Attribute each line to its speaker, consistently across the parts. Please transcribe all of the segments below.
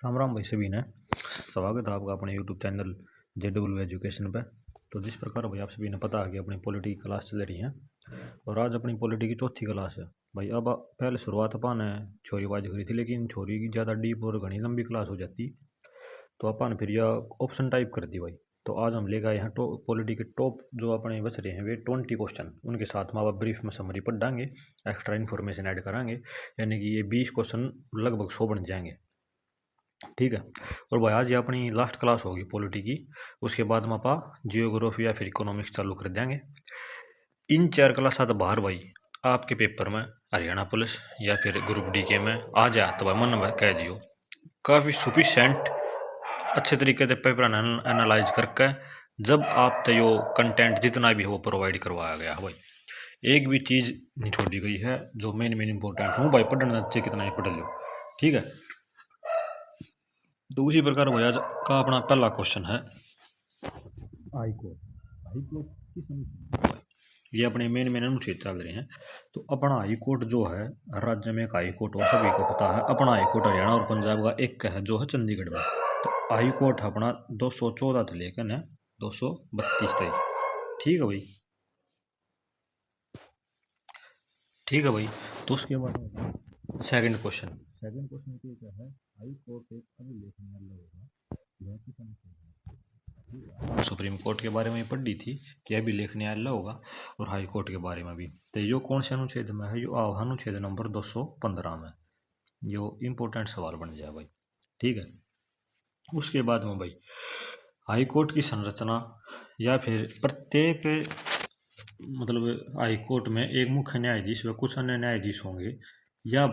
Speaker 1: राम राम भाई सभी ने स्वागत है आपका अपने यूट्यूब चैनल JW एजुकेशन पे। तो जिस प्रकार भाई आप सभी ने पता है कि अपनी पॉलिटी की क्लास चल रही है और आज अपनी पॉलिटी की चौथी क्लास है भाई। अब पहले शुरुआत अपन ने छोरी बाज करी थी, लेकिन छोरी की ज़्यादा डीप और घनी लंबी क्लास हो जाती तो अपन फिर यह ऑप्शन टाइप कर दी भाई। तो आज हम लेकर आए हैं पॉलिटी के टॉप जो अपने बच रहे हैं वे 20 क्वेश्चन, उनके साथ में अब ब्रीफ में समरी पढ़ डांगे, एक्स्ट्रा इन्फॉर्मेशन ऐड कराएंगे, यानी कि ये 20 क्वेश्चन लगभग 100 बन जाएंगे। ठीक है। और भाई आज ये अपनी लास्ट क्लास होगी पॉलिटी की, उसके बाद में आप जियोग्राफी या फिर इकोनॉमिक्स चालू कर देंगे। इन 4 क्लास तो बाहर भाई आपके पेपर में हरियाणा पुलिस या फिर ग्रुप डी के में आ जाए तो भाई मन में कह दियो काफ़ी सुफिशेंट अच्छे तरीके से पेपर एनालाइज करके जब आप तो यो कंटेंट जितना भी हो प्रोवाइड करवाया गया है भाई। एक भी चीज़ नहीं छोड़ी गई है जो मेन इंपॉर्टेंट हूँ भाई, पढ़ना चाहिए कितना ही पढ़ लो। ठीक है। तो उसी प्रकार भाई आज का अपना पहला क्वेश्चन है हाई कोर्ट। हाई कोर्ट किस ये अपने मेन अनुच्छेद चल रहे हैं। तो अपना हाई कोर्ट जो है राज्य में एक हाई कोर्ट हो, सभी को पता है। अपना हाई कोर्ट हरियाणा और पंजाब का एक है जो है चंडीगढ़ में। तो हाई कोर्ट अपना 214 से लेकर ना 232 तक। ठीक है भाई, ठीक है भाई। तो उसके बाद सेकंड क्वेश्चन क्या है, हाई कोर्ट एक अभिलेखनीय होगा यह किस अनुच्छेद, सुप्रीम कोर्ट के बारे में पढ़ ली थी कि अभिलेख न्यायालय होगा, और हाई कोर्ट के बारे में भी। तो यो कौन से अनुच्छेद में है, यो अनुच्छेद नंबर 215 में। यो इम्पोर्टेंट सवाल बन जाए भाई। ठीक है। उसके बाद में भाई हाई कोर्ट की संरचना या फिर प्रत्येक मतलब हाई कोर्ट में एक मुख्य न्यायाधीश व कुछ अन्य न्यायाधीश होंगे, यह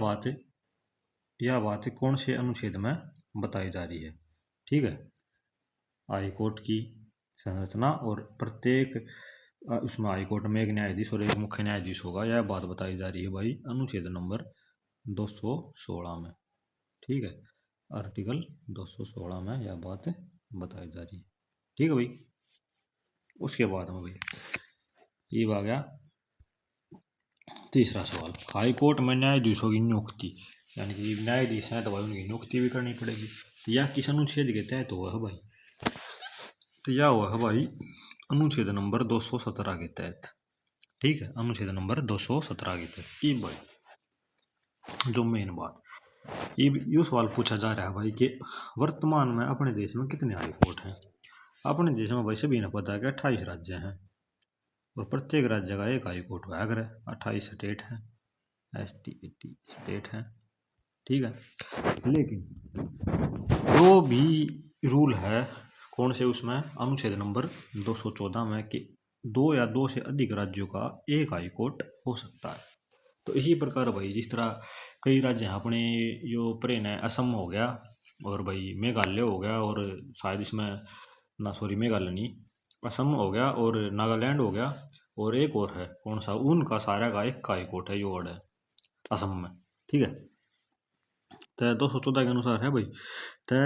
Speaker 1: बात कौन से अनुच्छेद में बताई जा रही है। ठीक है। हाई कोर्ट की संरचना और प्रत्येक उसमें हाई कोर्ट में एक न्यायाधीश और एक मुख्य न्यायाधीश होगा, यह बात बताई जा रही है भाई अनुच्छेद नंबर 216 में। ठीक है। आर्टिकल 216 में यह बात बताई जा रही है। ठीक है भाई। उसके बाद में भाई ये आ गया तीसरा सवाल, हाई कोर्ट में न्यायाधीशों की नियुक्ति, यानी कि न्यायाधीश हैं तो भाई उनकी नियुक्ति भी करनी पड़ेगी। तो यह किस अनुच्छेद के तहत हुआ है भाई, तो यह हुआ है भाई अनुच्छेद नंबर 217 के तहत। ठीक है। अनुच्छेद नंबर 217 के तहत। ये भाई जो मेन बात ये सवाल पूछा जा रहा है भाई कि वर्तमान में अपने देश में कितने हाई कोर्ट हैं। अपने देश में भाई सभी ने पता है कि 28 राज्य हैं और प्रत्येक राज्य का एक हाई कोर्ट हुआ करे। 28 स्टेट हैं, ST स्टेट हैं। ठीक है। लेकिन जो भी रूल है कौन से उसमें अनुच्छेद नंबर 214 में कि 2 या 2 से अधिक राज्यों का एक हाई कोर्ट हो सकता है। तो इसी प्रकार भाई जिस तरह कई राज्य हैं अपने, यो प्रेन है असम हो गया और भाई मेघालय हो गया, और शायद इसमें ना सॉरी मेघालय नहीं, असम हो गया और नागालैंड हो गया, और एक और है कौन सा, उनका सारा का एक हाई कोर्ट है, यो वर्ड है असम में। ठीक है। तो 214 के अनुसार है भाई। तो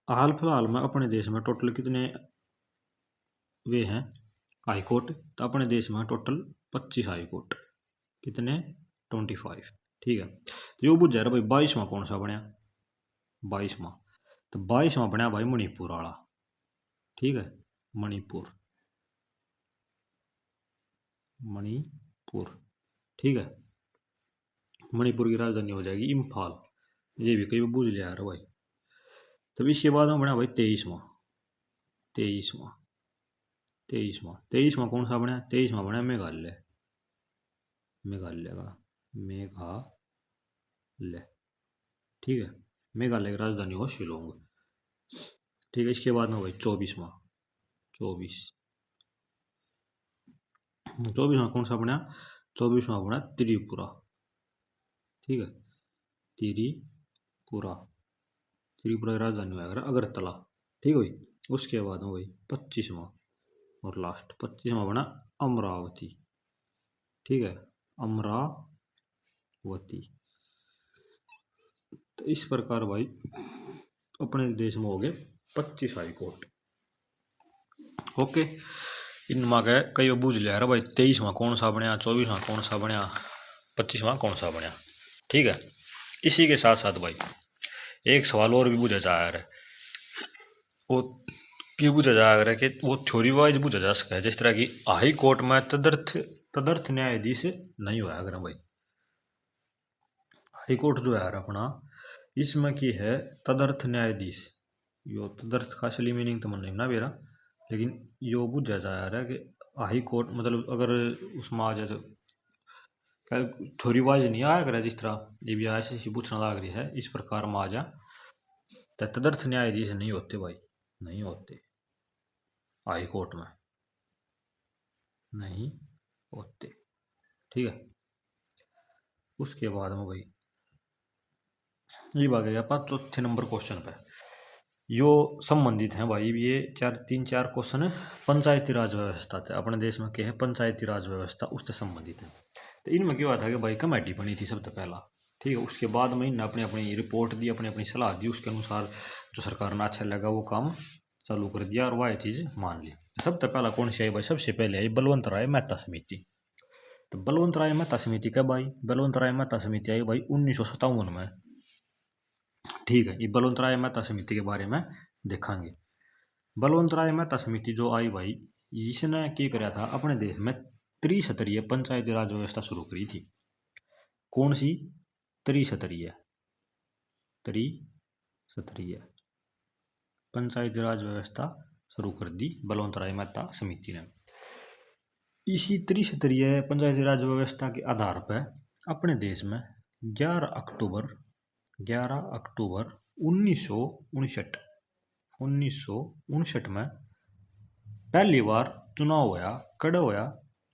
Speaker 1: हाल फिलहाल में अपने देश में टोटल कितने वे हैं हाई कोर्ट, तो अपने देश में टोटल 25 हाई कोर्ट। कितने, 25। ठीक है। तो यो बुझ जा रहा भाई 22वां कौन सा बनया, 22वां। तो 22वां बनया भाई मणिपुर वाला। ठीक है। मणिपुर, मणिपुर। ठीक है। मणिपुर की राजधानी हो जाएगी इम्फाल। ये भी कई बुझ लिया यार भाई। तब इसके बाद में बना भाई 23वां, 23वां, 23वां। 23वां कौन सा बना, 23वां बना मेघालय, मेघालय का मेघालय। ठीक है। मेघालय की राजधानी हो शिलोंग। ठीक है। इसके बाद में भाई 24वां, 24वां कौन सा बना, 24वां बना त्रिपुरा। ठीक है। त्रिपुरा, त्रिपुरा की राजधानी है अगरतला। ठीक है भाई। उसके बाद में भाई 25वां और लास्ट 25वां बना अमरावती। ठीक है। अमरावती। तो इस प्रकार भाई अपने देश में हो गए 25 हाई कोर्ट। ओके। इनमें के कई बूझ लिया यार भाई 23वां कौन सा बनया, 24वां कौन सा बनया, 25वां कौन सा बनया। ठीक है। इसी के साथ साथ भाई एक सवाल और भी पूछा जा रहा है, वो क्यों पूछा जा रहा है कि वो थ्योरी वाइज पूछा जा सकता है, जिस तरह की हाई कोर्ट में तदर्थ न्यायाधीश नहीं हुआ अगर भाई। हाई कोर्ट जो है यार अपना, इसमें की है तदर्थ न्यायाधीश। यो तदर्थ का असली मीनिंग तो मन नहीं ना मेरा, लेकिन यो बुझा जा रहा है कि हाई कोर्ट मतलब अगर उसमें आ जाए तो थोड़ी वाज नहीं आया करे, जिस तरह ये भी ऐसे पूछना लग रही है इस प्रकार में आ जा, तो तदर्थ न्यायाधीश नहीं होते भाई, नहीं होते हाई कोर्ट में, नहीं होते। ठीक है, उसके बाद में भाई ये बात गया पाँच चौथे नंबर क्वेश्चन पे। यो संबंधित है भाई, ये तीन चार क्वेश्चन पंचायती राज व्यवस्था थे अपने देश में, क्या है पंचायती राज व्यवस्था उससे संबंधित है। तो इनमें क्या हुआ था कि भाई कमेटी बनी थी सबसे पहला, ठीक है, उसके बाद में इन्हें अपनी अपनी रिपोर्ट दी, अपनी अपनी सलाह दी, उसके अनुसार जो सरकार ने अच्छा लगा वो काम चालू कर दिया और वह चीज़ मान ली। सबसे पहला कौन सी आई भाई, सबसे पहले आई बलवंत राय मेहता समिति। तो बलवंत राय मेहता समिति कब आई, बलवंत राय मेहता समिति आई भाई 1957 में। ठीक है, ये बलवंत राय मेहता समिति के बारे में देखेंगे। बलवंत राय मेहता समिति जो आई भाई, इसने क्या कराया था अपने देश में त्रिस्तरीय पंचायती राज व्यवस्था शुरू करी थी। कौन सी, त्रिस्तरीय, त्रिस्तरीय पंचायती राज व्यवस्था शुरू कर दी बलवंत राय मेहता समिति ने। इसी त्रिस्तरीय पंचायती राज व्यवस्था के आधार पर अपने देश में 11 अक्टूबर 1959 में पहली बार चुनाव होया, कड़ा होया,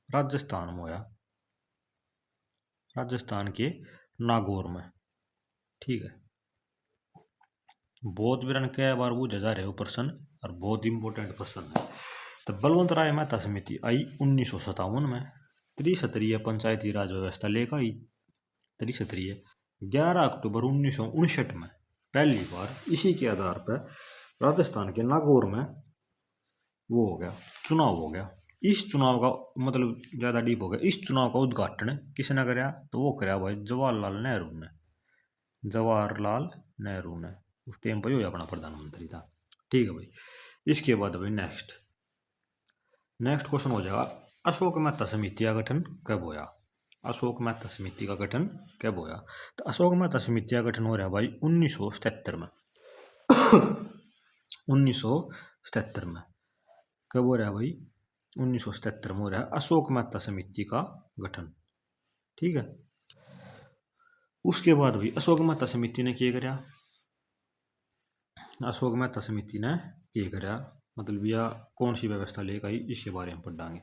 Speaker 1: राजस्थान में होया, राजस्थान के नागौर में। ठीक है, बहुत बिरन कई बार पूछा जा रहे हो प्रश्न और बहुत इंपॉर्टेंट प्रश्न है। तो बलवंत राय मेहता समिति आई 1957 में, त्रिस्तरीय पंचायती राज व्यवस्था लेकर आई, त्रिस्तरीय 11 अक्टूबर 1959 में पहली बार इसी के आधार पर राजस्थान के नागौर में वो हो गया, चुनाव हो गया। इस चुनाव का मतलब ज़्यादा डीप हो गया, इस चुनाव का उद्घाटन किसने कराया, तो वो कराया भाई जवाहरलाल नेहरू ने, जवाहरलाल नेहरू ने, उस टाइम पर ही अपना प्रधानमंत्री था। ठीक है भाई, इसके बाद भाई नेक्स्ट क्वेश्चन हो जाएगा, अशोक मेहता समिति का गठन कब होया, अशोक मेहता समिति का गठन कब होया। तो अशोक मेहता समिति का गठन हो रहा है भाई 1977 में 1977 में कब हो रहा है भाई, 1977 में हो रहा है अशोक मेहता समिति का गठन। ठीक है, उसके बाद भाई अशोक मेहता समिति ने क्या कराया, अशोक मेहता समिति ने क्या कराया मतलब यह कौन सी व्यवस्था लेकर आई, इसके बारे में पढ़ाएंगे।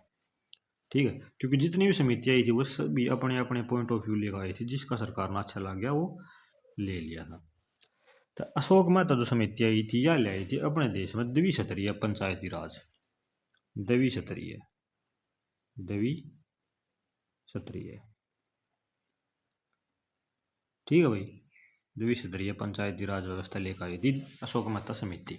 Speaker 1: ठीक है, क्योंकि जितनी भी समिति आई थी वो सभी अपने अपने पॉइंट ऑफ व्यू लेकर आई थी, जिसका सरकार ने अच्छा लग गया वो ले लिया था। तो अशोक मेहता जो समिति आई थी या ले आई थी अपने देश में द्विस्तरीय पंचायती राज, द्विस्तरीय ठीक है भाई, द्विस्तरीय पंचायती राज व्यवस्था लेकर आई थी अशोक मेहता समिति।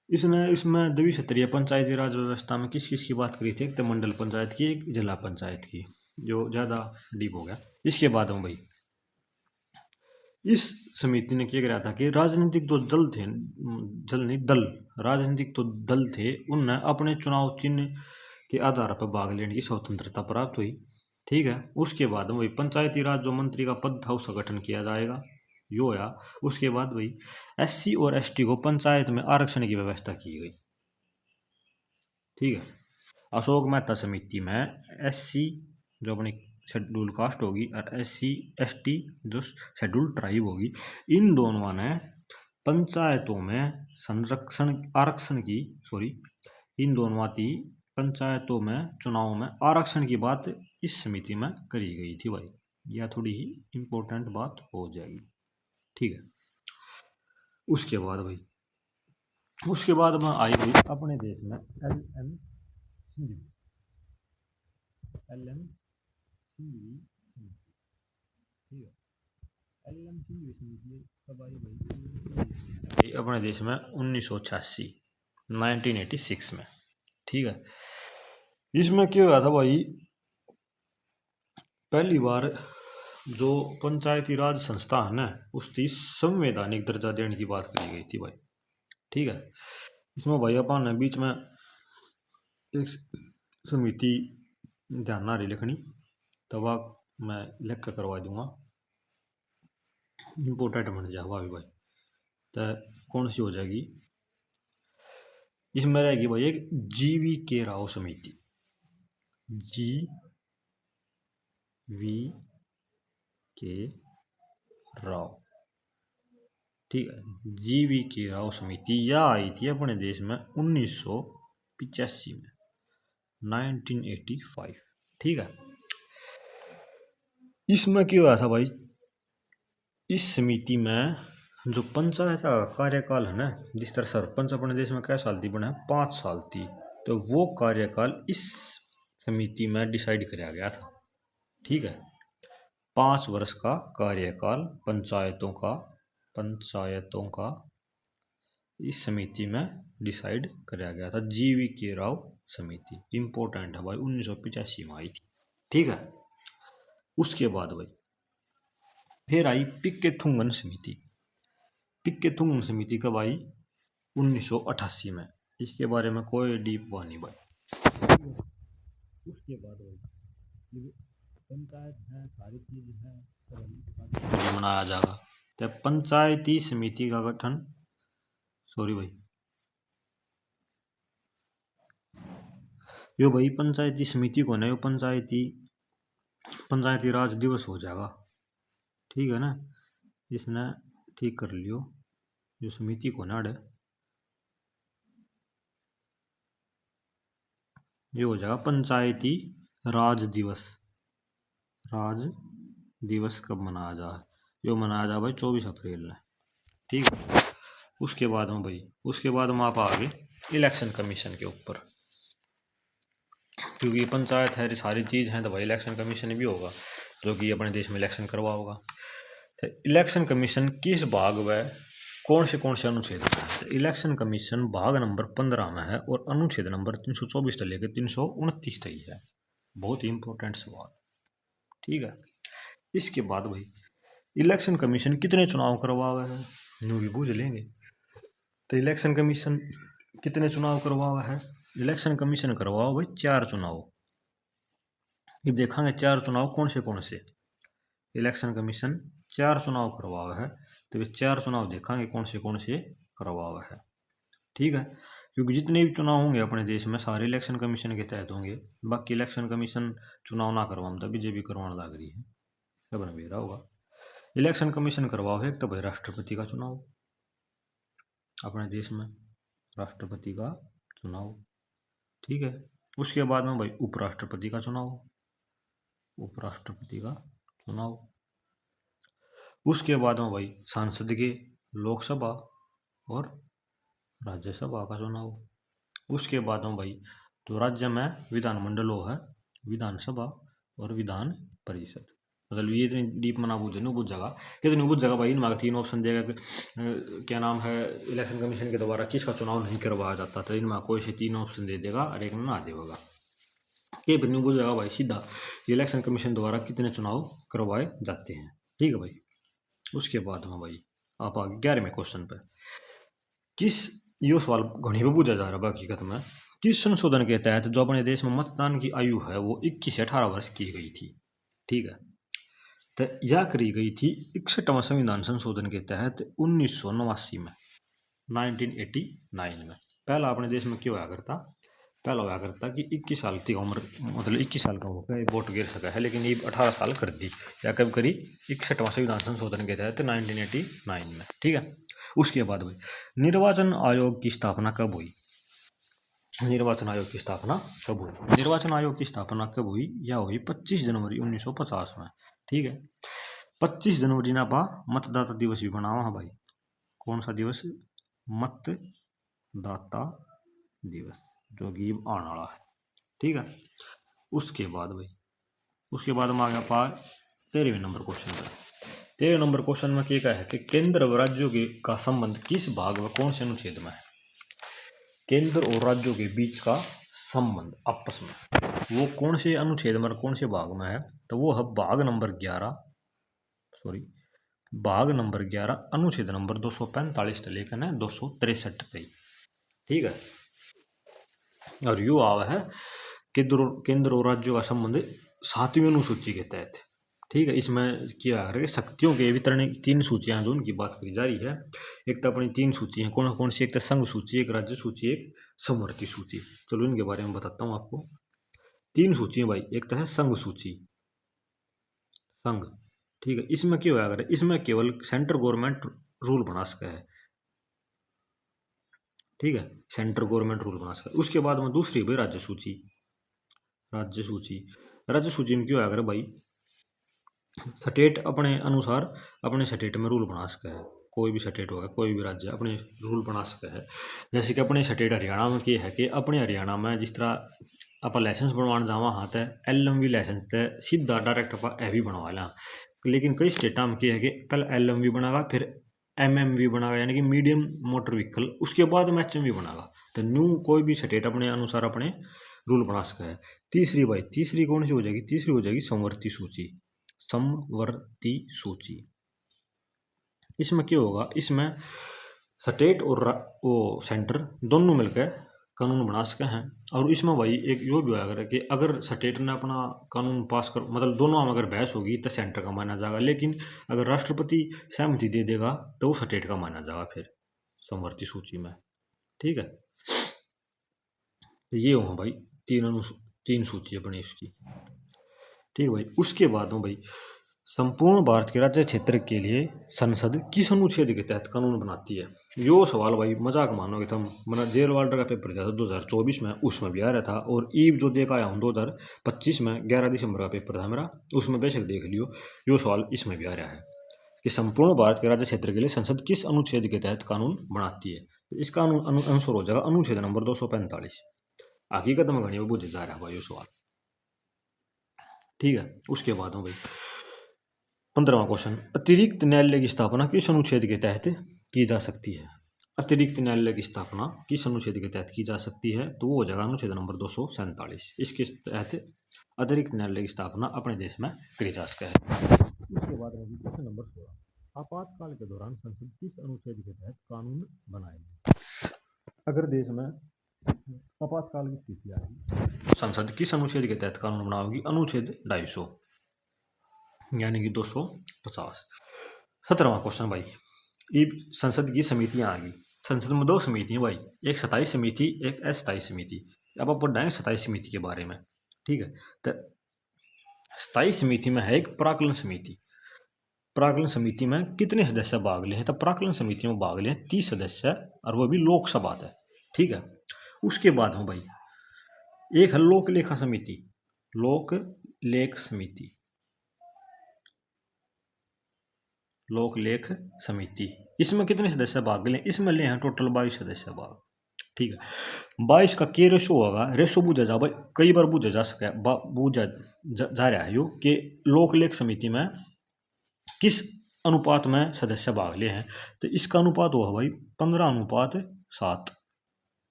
Speaker 1: इसमें द्विस्तरीय पंचायती राज व्यवस्था में किस किस की बात करी थी, एक तो मंडल पंचायत की, एक जिला पंचायत की, जो ज़्यादा डीप हो गया। इसके बाद में भाई इस समिति ने क्या कराया था कि राजनीतिक जो राजनीतिक तो दल थे उनने अपने चुनाव चिन्ह के आधार पर भाग लेने की स्वतंत्रता प्राप्त हुई। ठीक है, उसके बाद वही पंचायती राज जो मंत्री का पद था उसका गठन किया जाएगा, यो होया। उसके बाद वही SC और ST को पंचायत में आरक्षण की व्यवस्था की गई। ठीक है, अशोक मेहता समिति में SC जो अपनी शेड्यूल कास्ट होगी और SC ST जो शेड्यूल ट्राइब होगी, इन दोनों ने पंचायतों में इन दोनों की पंचायतों में चुनाव में आरक्षण की बात इस समिति में करी गई थी भाई, यह थोड़ी ही इम्पोर्टेंट बात हो जाएगी। ठीक है, उसके बाद में आई गई अपने देश में LM सिंघवी, ठीक है, LM सिंघवी समिति कब आई भाई, अपने देश में 1986 में। ठीक है, इसमें क्या हुआ था भाई, पहली बार जो पंचायती राज संस्था है ना उसकी संवैधानिक दर्जा देने की बात करी गई थी भाई। ठीक है, इसमें भाई अपन ने बीच में एक समिति ध्यान ना रही लिखनी, तब मैं लिख कर करवा दूंगा, इम्पोर्टेंट बन जाएगा अभी भाई। तो कौन सी हो जाएगी, इसमें रहेगी भाई एक जीवी के राव समिति, जी वी के राव। ठीक है, जीवी के राव समिति यह आई थी अपने देश में 1985 में, 1985। ठीक है, इसमें क्या हुआ था भाई, इस समिति में जो पंचायत का कार्यकाल है ना, जिस तरह सरपंच अपने देश में क्या साल थी बना 5 साल थी, तो वो कार्यकाल इस समिति में डिसाइड किया गया था। ठीक है, 5 वर्ष का कार्यकाल पंचायतों का इस समिति में डिसाइड किया गया था। जीवी के राव समिति इंपॉर्टेंट है भाई, 1985 में आई थी। ठीक है, उसके बाद भाई फिर आई पिक्के थुंगन समिति। पिक्के थुंगन समिति कब आई, 1988 में। इसके बारे में कोई डीप हुआ नहीं भाई। उसके बाद भाई पंचायत है, सारी चीज है, मनाया जाएगा। तो पंचायती समिति का गठन, सॉरी भाई, यो भाई पंचायती समिति को ना, यो पंचायती राज दिवस हो जाएगा। ठीक है ना, इसने ठीक कर लियो, जो समिति को ना ये हो जाएगा पंचायती राज दिवस। राज दिवस कब मनाया जा, यो मनाया जा भाई 24 अप्रैल में। ठीक है, उसके बाद में आप आगे इलेक्शन कमीशन के ऊपर, क्योंकि पंचायत है सारी चीज है, तो भाई इलेक्शन कमीशन भी होगा जो कि अपने देश में इलेक्शन करवा होगा। तो इलेक्शन कमीशन किस भाग व कौन से अनुच्छेद में है, तो इलेक्शन कमीशन भाग नंबर 15 में है और अनुच्छेद नंबर 324 से लेकर 329 तक है। बहुत ही इंपॉर्टेंट सवाल। ठीक है, इसके बाद भाई इलेक्शन कमीशन कितने चुनाव करवा है, यूं भी पूछ लेंगे। तो इलेक्शन कमीशन कितने चुनाव करवा है, इलेक्शन कमीशन करवाओ भाई 4 चुनाव। अब देखेंगे 4 चुनाव कौन से इलेक्शन कमीशन 4 चुनाव करवा है, तो वे 4 चुनाव देखेंगे कौन से करवा है। ठीक है, क्योंकि जितने भी चुनाव होंगे अपने देश में सारे इलेक्शन कमीशन के तहत होंगे। बाकी इलेक्शन कमीशन चुनाव ना करवा तो बीजेपी करवाने लग रही है, सब ने बेरा होगा। इलेक्शन कमीशन करवाओ है तो भाई राष्ट्रपति का चुनाव, अपने देश में राष्ट्रपति का चुनाव। ठीक है, उसके बाद में भाई उपराष्ट्रपति का चुनाव, उसके बाद में भाई सांसद के लोकसभा और राज्यसभा का चुनाव। उसके बाद में भाई जो राज्य में विधानमंडलों है, विधानसभा और विधान परिषद। मतलब ये इतनी डीप मना बुझ जाएगा, कितनी बुझ जाएगा भाई। इनमें 3 ऑप्शन देगा कि क्या नाम है, इलेक्शन कमीशन के द्वारा किसका चुनाव नहीं करवाया जाता, तो इनमें कोई से 3 ऑप्शन दे देगा और एक में ना देगा। ये फिर नहीं बुझ जाएगा भाई सीधा, इलेक्शन कमीशन द्वारा कितने चुनाव करवाए जाते हैं। ठीक है भाई, उसके बाद में भाई आप आगे 11वें क्वेश्चन पे, यो सवाल घनी पे पूछा जा रहा है हकीकत में, किस संशोधन के तहत जो अपने देश में मतदान की आयु है वो 21 से 18 वर्ष की गई थी। ठीक है, तो यह करी गई थी 61वां संविधान संशोधन के तहत 1989 में, 1989 में। पहला अपने देश में क्या हुआ करता कि 21 साल की उम्र, मतलब 21 साल का होकर वोट गिर सका है, लेकिन ये 18 साल कर दी, या कब करी 61वां संविधान संशोधन के तहत 1989 में। ठीक है, उसके बाद भाई निर्वाचन आयोग की स्थापना कब हुई, निर्वाचन आयोग की स्थापना कब हुई, यह हुई 25 जनवरी 1950 में। ठीक है, 25 जनवरी ना पा मतदाता दिवस भी बनावा है भाई। कौन सा दिवस, मतदाता दिवस, जो कि आने वाला है। ठीक है, उसके बाद में आ गया पार 13वें नंबर क्वेश्चन पर। 13वें नंबर क्वेश्चन में क्या है कि केंद्र व राज्यों का संबंध किस भाग व कौन से अनुच्छेद में है। केंद्र और राज्यों के बीच का संबंध आपस में वो कौन से अनुच्छेद में कौन से भाग में है, तो वो है भाग नंबर 11, सॉरी भाग नंबर 11 अनुच्छेद नंबर 245 से लेकर 263 तक। ठीक है। और यू आवा है केंद्र और राज्यों का संबंध 7वीं अनुसूची के तहत। ठीक है। इसमें क्या है शक्तियों के वितरण की 3 सूचियां जो उनकी बात करी जा रही है। एक तो अपनी 3 सूची है, कौन कौन सी, एक तो संघ सूची, एक राज्य सूची, एक समवर्ती सूची। चलो इनके बारे में बताता हूँ आपको। 3 सूची है भाई। एक तो है संघ सूची, संघ। ठीक है। इसमें क्या होगा, अगर इसमें केवल सेंट्रल गवर्नमेंट रूल बना सका है। ठीक है। सेंट्रल गवर्नमेंट रूल बना सका। उसके बाद में दूसरी भाई राज्य सूची। राज्य सूची, राज्य सूची में क्यों अगर भाई स्टेट अपने अनुसार अपने स्टेट में रूल बना सका है। कोई भी स्टेट होगा, कोई भी राज्य अपने रूल बना सका है। जैसे कि अपने स्टेट हरियाणा में क्या है कि अपने हरियाणा में जिस तरह आप लाइसेंस बनवाने जावा हाँ तो LMV लाइसेंस तो सीधा डायरेक्ट आप हैवी बनवा लें। लेकिन कई स्टेटा में क्या है कि पहले LMV बनागा, फिर MMV बनागा यानी कि मीडियम मोटर व्हीकल, उसके बाद में HMV बनागा। तो न्यू कोई भी स्टेट अपने अनुसार अपने रूल बना सका है। तीसरी भाई, तीसरी कौन सी हो जाएगी, तीसरी हो जाएगी समवर्ती सूची। समवर्ती सूची, इसमें क्या होगा, इसमें स्टेट और वो सेंटर दोनों मिलकर कानून बना सके हैं। और इसमें भाई एक यो भी होगा कि अगर स्टेट ने अपना कानून पास कर, मतलब दोनों में अगर बहस होगी तो सेंटर का माना जाएगा, लेकिन अगर राष्ट्रपति सहमति दे देगा तो वो स्टेट का माना जाएगा फिर समवर्ती सूची में। ठीक है। तो ये हो भाई तीन सूची बनी इसकी। ठीक है भाई। उसके बाद हो भाई संपूर्ण भारत के राज्य क्षेत्र के लिए संसद किस अनुच्छेद के तहत कानून बनाती है। यो सवाल भाई मजाक मानोगे तुम, मैंने जेल वार्डर का पेपर दिया था 2024 में, उसमें भी आ रहा था। और ईव जो देखा आया हूँ 2025 में 11 दिसंबर का पेपर था मेरा, उसमें बेशक देख लियो, यो सवाल इसमें भी आ रहा है कि संपूर्ण भारत के राज्य क्षेत्र के लिए संसद किस अनुच्छेद के तहत कानून बनाती है। तो इसका आंसर हो जाएगा अनुच्छेद नंबर 245। हकीकत में घनी बुझ जा रहा है भाई ये सवाल। ठीक है। उसके बाद हो भाई 15वां क्वेश्चन, अतिरिक्त न्यायालय की स्थापना किस अनुच्छेद के तहत की जा सकती है। अतिरिक्त न्यायालय की स्थापना किस अनुच्छेद के तहत की जा सकती है, तो वो हो जाएगा अनुच्छेद नंबर 247। इसके तहत अतिरिक्त न्यायालय की स्थापना अपने देश में करी जा सकती है। उसके बाद क्वेश्चन नंबर 16, आपातकाल के दौरान संसद किस अनुच्छेद के तहत कानून बनाएगी। अगर देश में आपातकाल की स्थिति आएगी, संसद किस अनुच्छेद के तहत कानून बनाएगी, अनुच्छेद 250 यानी कि 250। 17वां क्वेश्चन भाई, ये संसद की समितियां आ गई। संसद में 2 समितियां भाई, एक स्थायी समिति, एक अस्थायी समिति। अब आप पढ़ाएंगे स्थायी समिति के बारे में। ठीक है। तो स्थायी समिति में है एक प्राक्कलन समिति। प्राक्कलन समिति में कितने सदस्य भाग ले हैं, तो प्राक्कलन समिति में भाग ले 30 सदस्य, और वो भी लोकसभा है। ठीक है। उसके बाद में भाई एक है लोक लेखा समिति। लोक लेख समिति, लोक लेख समिति, इसमें कितने सदस्य भाग ले, इसमें ले हैं टोटल 22 सदस्य भाग। ठीक है। 22 का के रेशो होगा, रेशो बूझा जा भाई, कई बार बूझा जा सका, बूझा जा रहा है यो कि लोक लेख समिति में किस अनुपात में सदस्य भाग ले हैं। तो इसका अनुपात हुआ भाई 15:7।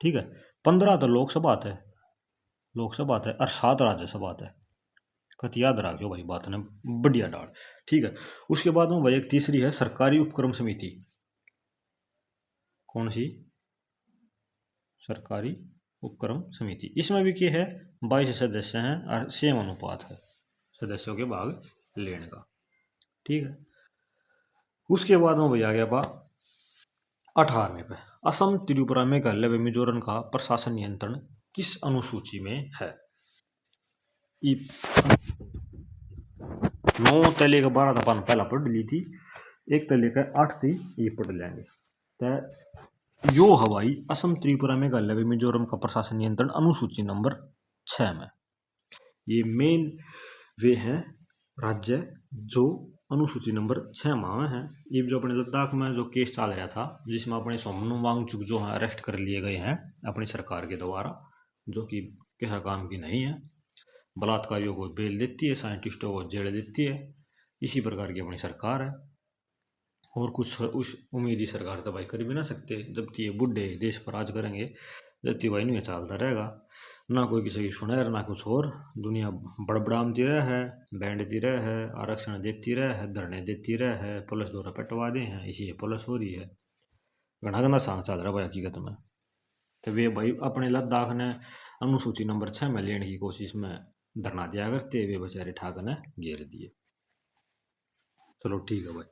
Speaker 1: ठीक है। 15 तो लोकसभा है, लोकसभा है, और 7 राज्यसभा है। कत याद रखो भाई बात ने, बढ़िया डाल। ठीक है। उसके बाद में भाई एक तीसरी है सरकारी उपक्रम समिति। कौन सी, सरकारी उपक्रम समिति। इसमें भी क्या है, 22 सदस्य हैं और सेम अनुपात है सदस्यों के भाग लेने का। ठीक है। उसके बाद में भाई आ गया बा 18वें पे, असम, त्रिपुरा, मेघालय व मिजोरम का प्रशासन नियंत्रण किस अनुसूची में है। 9 से लेकर 12 तक अपन पहला पढ़ ली थी, 1 से लेकर 8 थी, ये पढ़ लेंगे। तो यो हवाई असम, त्रिपुरा, मेघालय व मिजोरम का प्रशासन नियंत्रण अनुसूची नंबर 6 में। ये मेन वे हैं राज्य जो अनुसूची नंबर 6 में है। ये जो अपने लद्दाख में जो केस चल रहा था, जिसमें अपने सोमनु वांगचुक जो है अरेस्ट कर लिए गए हैं अपनी सरकार के द्वारा, जो कि किसी काम की नहीं है। बलात्कारियों को बेल देती है, साइंटिस्टों को जेल देती है। इसी प्रकार की अपनी सरकार है। और कुछ उस उम्मीदी सरकार तो भाई कर भी ना सकते, जब ये बुढ़े देश पर राज करेंगे, जब भाई नहीं चलता रहेगा। ना कोई किसी की सुने ना कुछ और। दुनिया बड़बड़ामती रहे है, बैंडती रहे है, आरक्षण देती रहे है, धरने देती रहे है, पुलिस द्वारा पटवा दे हैं, इसी पुलिस हो रही है। घना घना सांग चल रहा भाई हकीकत में। तो वे भाई अपने लद्दाख ने अनुसूची नंबर 6 में लेने की कोशिश में धरना दिया करते, वे बेचारे ठाकर ने घेर दिए। चलो ठीक है भाई,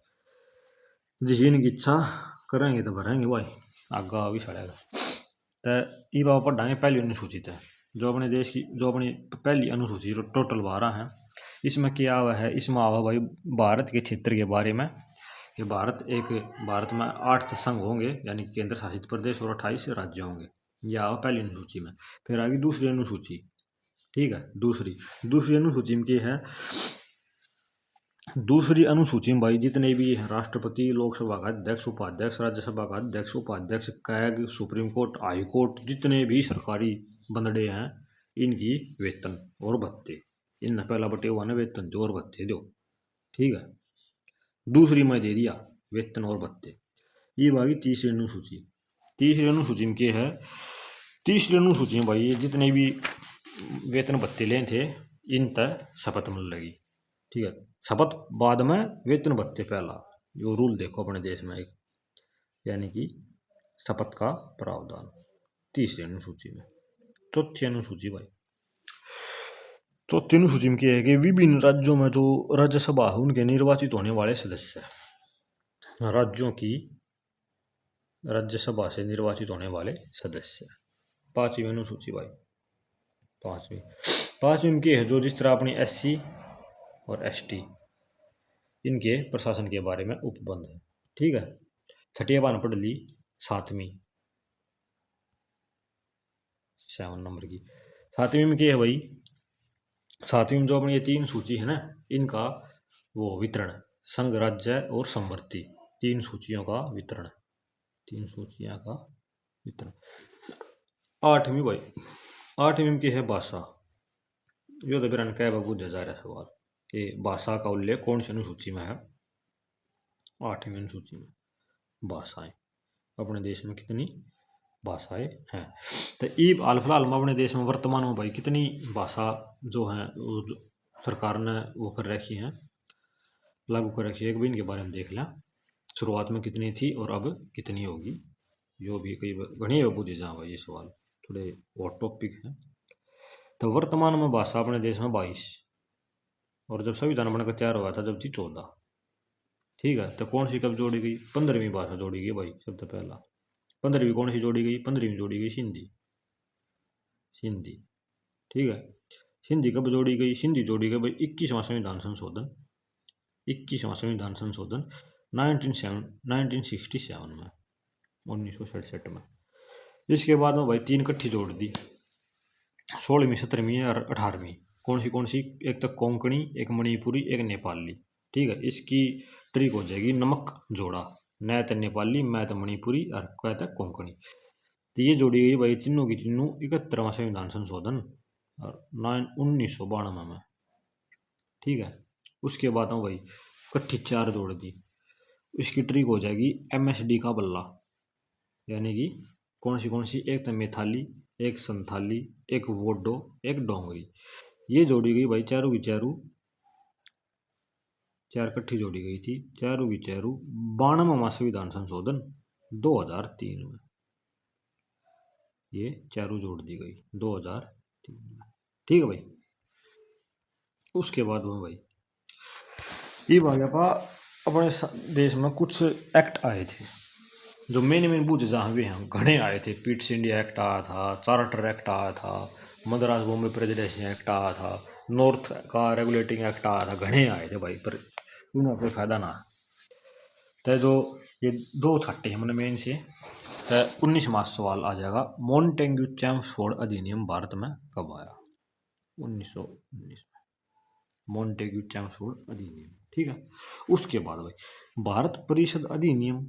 Speaker 1: जी इनकी इच्छा करेंगे तो भरेंगे भाई, आगा भी सड़ेगा। तो ये बाबा पढ़ाएंगे पहली अनुसूची है, जो अपने देश की जो अपनी पहली अनुसूची जो टोटल 12 है, इसमें क्या हुआ है, इसमें आवा भाई भारत के क्षेत्र के बारे में कि भारत में 8 संघ होंगे यानी कि केंद्र शासित प्रदेश और 28 राज्य होंगे, यह आवा पहली अनुसूची में। फिर आगे दूसरी अनुसूची, ठीक है, दूसरी अनुसूची में क्या है, दूसरी अनुसूची में भाई जितने भी राष्ट्रपति, लोकसभा का अध्यक्ष, उपाध्यक्ष, राज्यसभा का अध्यक्ष, उपाध्यक्ष, CAG, supreme court, high court, जितने भी सरकारी बंदड़े हैं, इनकी वेतन और भत्ते, इन पहला बटे हुआ ना वेतन दो और भत्ते दो, ठीक है। दूसरी में दे दिया वेतन और भत्ते। ये भाई तीसरी अनुसूची। तीसरी अनुसूची में क्या है, तीसरी अनुसूची में भाई जितने भी वेतन भत्ते लें थे, इन तय शपथ मिल लगी, ठीक है। शपथ बाद में, वेतन भत्ते पहला, जो रूल देखो अपने देश में एक, यानी कि शपथ का प्रावधान तीसरी अनुसूची में। चौथी अनुसूची भाई, चौथी अनुसूची में क्या है कि विभिन्न राज्यों में जो राज्यसभा है उनके निर्वाचित होने वाले सदस्य, राज्यों की राज्यसभा से निर्वाचित होने वाले सदस्य। पांचवी अनुसूची भाई, पांचवी में क्या है, जो जिस तरह अपनी SC और ST इनके प्रशासन के बारे में उपबंध है, ठीक है। छठी बार पढ़ ली, सातवीं 7 नंबर की। सातवीं में क्या है भाई, सातवीं में जो अपनी ये 3 सूची है ना, इनका वो वितरण, संघ, राज्य और संवर्ती, 3 सूचियों का वितरण, 3 सूचियां का वितरण। आठवीं भाई, आठवीं में क्या है, भाषा। यो तो बिरन कह बाबू जा रहा सवाल कि भाषा का उल्लेख कौन सी अनुसूची में है, आठवीं अनुसूची में भाषाएं। अपने देश में कितनी भाषाएं हैं, तो ईब हाल फिलहाल में अपने देश में वर्तमान में भाई कितनी भाषा जो है सरकार ने वो कर रखी है, लागू कर रखी है, एक भी इनके बारे में देख लें, शुरुआत में कितनी थी और अब कितनी होगी। जो भी कई घनी पूछे जहाँ भाई ये सवाल थोड़े हॉट टॉपिक है। तो वर्तमान में भाषा अपने देश में 22, और जब संविधान बनकर तैयार हुआ था जब थी 14, ठीक है। तो कौन सी कब जोड़ी गई, 15वीं भाषा जोड़ी गई भाई, सबसे पहला 15वीं कौन सी जोड़ी गई, 15वीं जोड़ी गई सिंधी, सिंधी, ठीक है। सिंधी कब जोड़ी गई, सिंधी जोड़ी गई भाई 21वां संविधान संशोधन, 21वां संविधान संशोधन 1967 में, 1967 में। इसके बाद में भाई 3 इकट्ठी जोड़ दी, 16वीं, 17वीं और 18वीं। कौन सी, एक तो कोंकणी, एक मणिपुरी, एक नेपाली, ठीक है। इसकी ट्रिक हो जाएगी नमक जोड़ा, न तो नेपाली, मैं तो मणिपुरी और कहता कोंकणी। तो ये जोड़ी गई भाई तीनों की तीनों 71वां संविधान संशोधन और 1992 में, ठीक है। उसके बाद में भाई इकट्ठी 4 जोड़ दी, इसकी ट्रिक हो जाएगी MSD का बल्ला, यानी कि कौन सी, एक तो मैथाली, एक संथाली, एक वोडो, एक डोंगरी। ये जोड़ी गई भाई चारों की चारों, 4 इकट्ठी जोड़ी गई थी, चारों की चारों 92वां संविधान संशोधन 2003 में, ये चारों जोड़ दी गई 2003 में, ठीक है भाई। उसके बाद में भाई ये भाजपा अपने देश में कुछ एक्ट आए थे, जो मेन बूझ जहाँ भी हैं घने आए थे। पिट्स इंडिया एक्ट आया था, चार्टर एक्ट आया था, मद्रास बॉम्बे प्रेसिडेंसी एक्ट आया था, नॉर्थ का रेगुलेटिंग एक्ट आया था, घने आए थे भाई, पर उन्हें कोई फायदा ना। तो जो ये 2 छट्टे हैं मैंने मेन से, तो 19 मार्च सवाल आ जाएगा, मॉन्टेग्यू चैम्सफोर्ड अधिनियम भारत में कब आया, 1919 में, मॉन्टेग्यू चैम्सफोर्ड अधिनियम, ठीक है। उसके बाद भाई भारत परिषद अधिनियम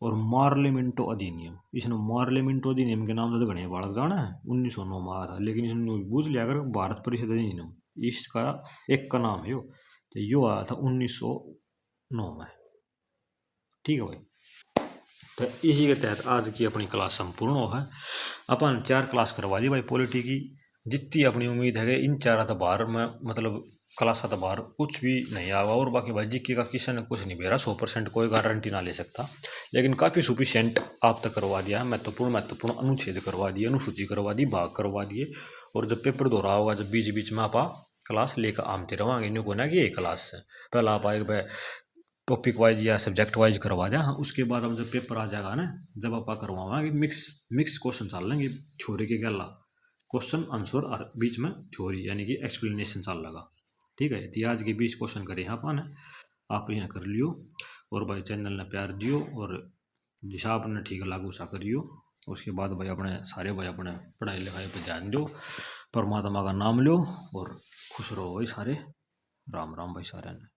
Speaker 1: और मार्लिमेंटो अधिनियम, इसने मार्लिमेंटो अधिनियम के नाम से तो घने बालक जाना है, 1909 में आया था, लेकिन इसने बूझ लिया अगर भारत परिषद अधिनियम इसका एक का नाम है, तो यो आया था 1909 में, ठीक है भाई। तो इसी के तहत आज की अपनी क्लास संपूर्ण हो है। अपन 4 क्लास करवा दी भाई पॉलिटी की, जितनी अपनी उम्मीद है कि इन चार तो बाहर में मतलब क्लास तो बाहर कुछ भी नहीं आवा। और बाकी भाई जीके का किसी ने कुछ नहीं बेरा 100% कोई गारंटी ना ले सकता, लेकिन काफ़ी सुफिशियंट आप तक करवा दिया है। महत्वपूर्ण महत्वपूर्ण अनुच्छेद करवा दिए, अनुसूची करवा दी, भाग करवा दिए। और जब पेपर दोहरा होगा, जब बीच बीच में आप क्लास लेकर आमते रहोगे, न्यू को ना कि एक क्लास से पहला आप आए टॉपिक वाइज या सब्जेक्ट वाइज करवा दें। हाँ, उसके बाद अब जब पेपर आ जाएगा ना, जब आप करवाओगे मिक्स मिक्स क्वेश्चन चल लेंगे छोरे के गला, क्वेश्चन आंसर और बीच में थ्योरी यानी कि एक्सप्लेनेशन चल लगा। ठीक है, तो आज के 20 क्वेश्चन करे यहाँ पाने, आप यहाँ कर लियो। और भाई चैनल ने प्यार दियो, और जिसा आपने ठीक लागू सा करियो। उसके बाद भाई अपने सारे भाई अपने पढ़ाई लिखाई पर ध्यान दो, परमात्मा का नाम लो और खुश रहो भाई सारे। राम राम भाई सारे ने।